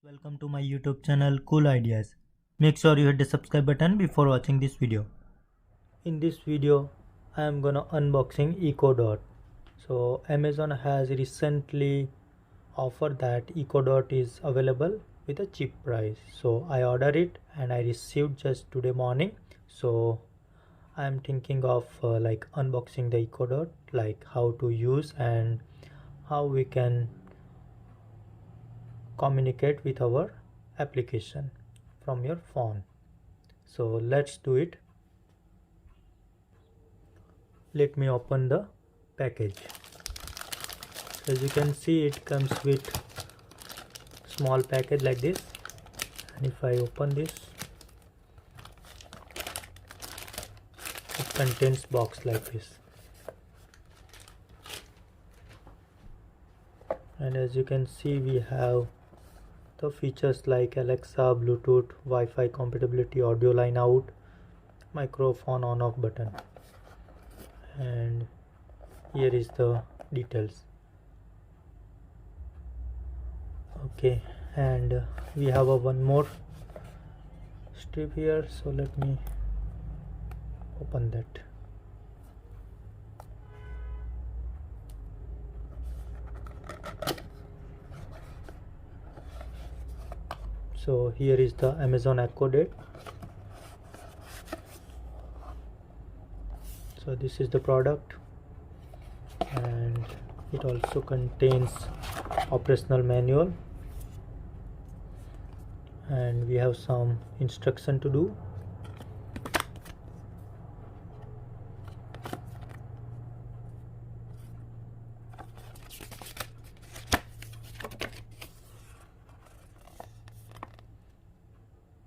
Welcome to my YouTube channel Cool Ideas. Make sure you hit the subscribe button before watching this video. In this video I am gonna unboxing EcoDot. So Amazon has recently offered that EcoDot is available with a cheap price. So I ordered it and I received just today morning. So I am thinking of unboxing the EcoDot, like how to use and how we can communicate with our application from your phone. So let's do it. Let me open the package. As you can see, it comes with small package like this, and if I open this, it contains box like this. And as you can see, we have the features like Alexa, Bluetooth, Wi-Fi compatibility, audio line out, microphone on off button, and here is the details. Okay, and we have one more strip here, so let me open that. So here is the Amazon Echo Dot. So this is the product, and it also contains operational manual, and we have some instruction to do.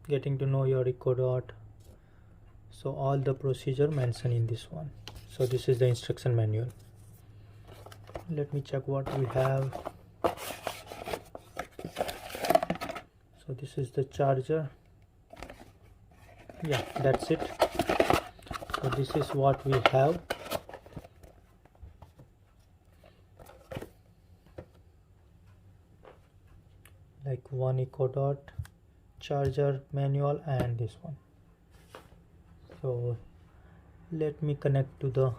Getting to know your EcoDot. So all the procedure mentioned in this one. So this is the instruction manual. Let me check what we have. So this is the charger. Yeah, that's it. So this is what we have. Like one EcoDot, charger, manual, and this one. So let me connect to the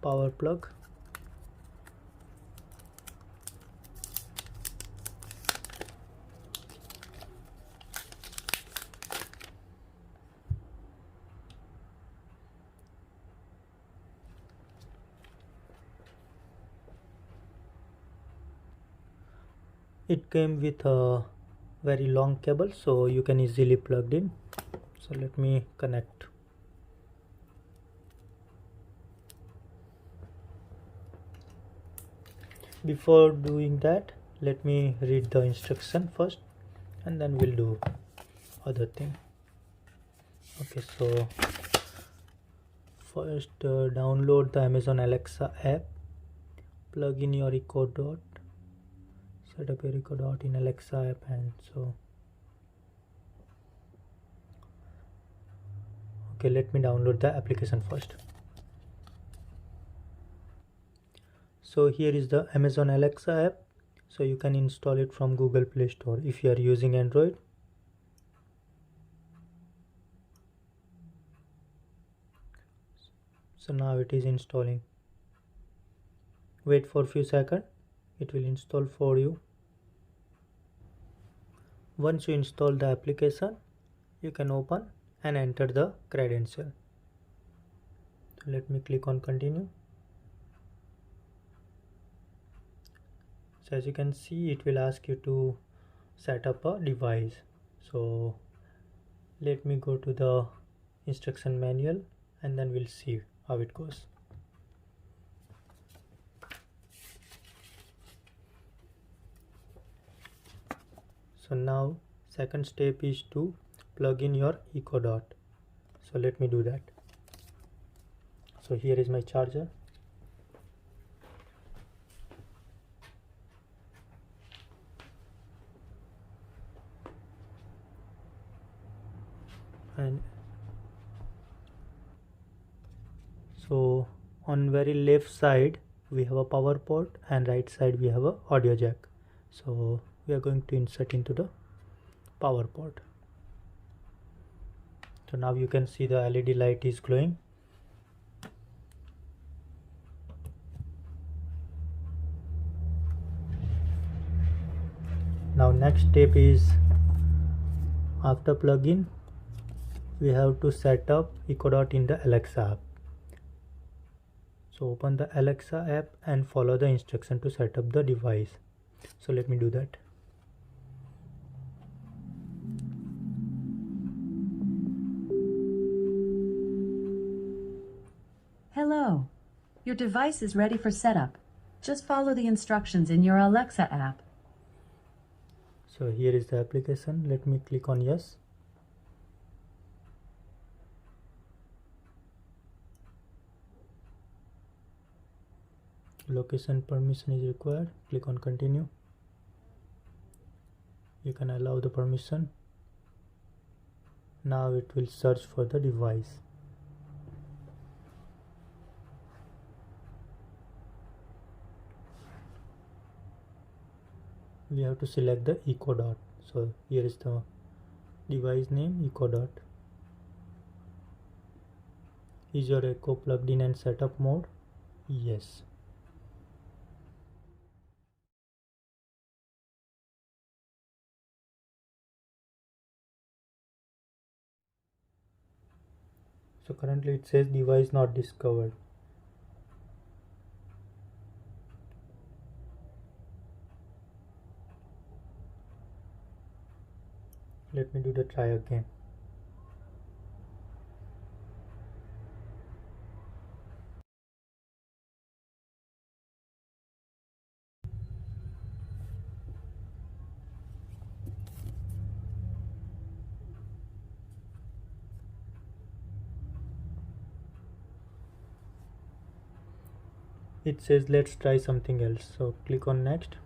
power plug. It came with a very long cable, so you can easily plug in. So let me connect. Before doing that, let me read the instruction first, and then we'll do other thing. Okay, so first download the Amazon Alexa app, plug in your EcoDot, set up your EcoDot in Alexa app, and so okay, let me download the application first. So here is the Amazon Alexa app. So you can install it from Google Play Store if you are using Android. So now it is installing. Wait for a few seconds. It will install for you. Once you install the application, you can open and enter the credential. So let me click on continue. So as you can see, it will ask you to set up a device. So let me go to the instruction manual, and then we'll see how it goes. So now second step is to plug in your EcoDot. So let me do that. So here is my charger. And so on very left side we have a power port, and right side we have a audio jack. So we are going to insert into the power port. So now you can see the LED light is glowing. Now next step is, after plugin, we have to set up EcoDot in the Alexa app. So open the Alexa app and follow the instruction to set up the device. So let me do that. Hello. Your device is ready for setup. Just follow the instructions in your Alexa app. So here is the application. Let me click on yes. Location permission is required. Click on continue. You can allow the permission. Now it will search for the device. We have to select the EcoDot. So here is the device name, EcoDot. Is your Echo plugged in and setup mode? Yes. So currently it says device not discovered. Let me do the try again. It says let's try something else. So click on next.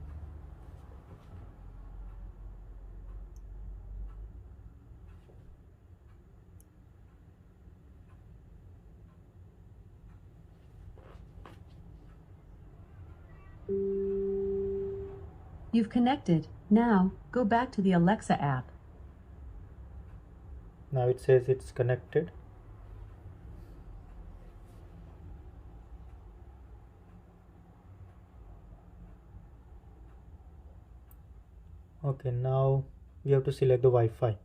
You've connected. Now, go back to the Alexa app. Now it says it's connected. Okay, now we have to select the Wi-Fi.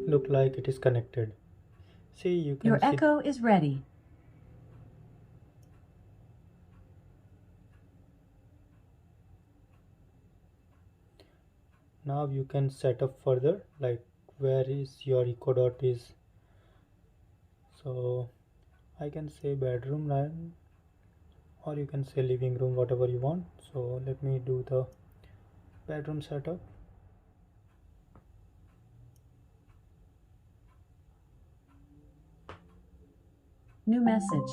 Look like it is connected. See, you can Your see Echo is ready. now you can set up further, like where is your EcoDot is. So I can say bedroom, right? Or you can say living room, whatever you want. So let me do the bedroom setup. New message.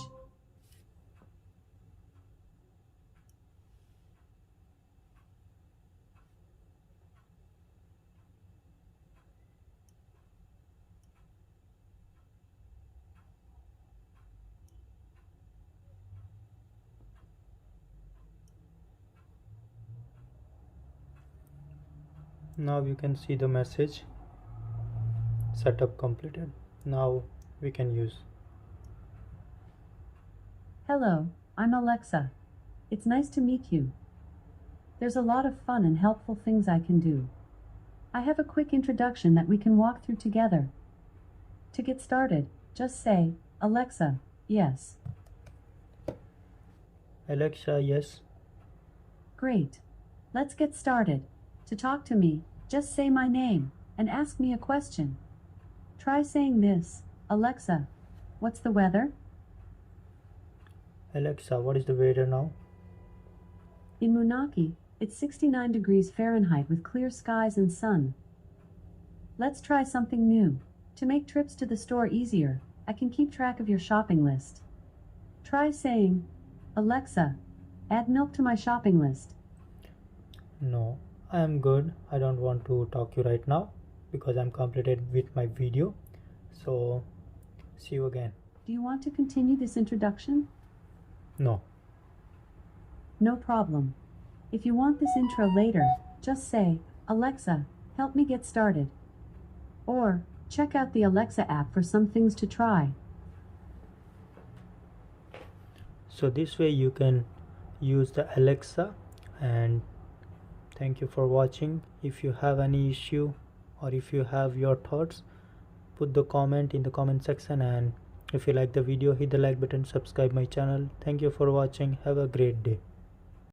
Now you can see the message, setup completed. Now we can use. Hello, I'm Alexa. It's nice to meet you. There's a lot of fun and helpful things I can do. I have a quick introduction that we can walk through together. To get started, just say, Alexa, yes. Alexa, yes. Great. Let's get started. To talk to me, just say my name and ask me a question. Try saying this, Alexa, what's the weather? Alexa, what is the weather now? In Munaki, it's 69 degrees Fahrenheit with clear skies and sun. Let's try something new. To make trips to the store easier, I can keep track of your shopping list. Try saying, Alexa, add milk to my shopping list. No, I am good. I don't want to talk to you right now because I'm completed with my video. So see you again. Do you want to continue this introduction? No. No problem. If you want this intro later, just say, Alexa, help me get started. Or, check out the Alexa app for some things to try. So this way you can use the Alexa. And thank you for watching. If you have any issue or if you have your thoughts, put the comment in the comment section, and if you like the video, hit the like button, subscribe my channel. Thank you for watching. Have a great day.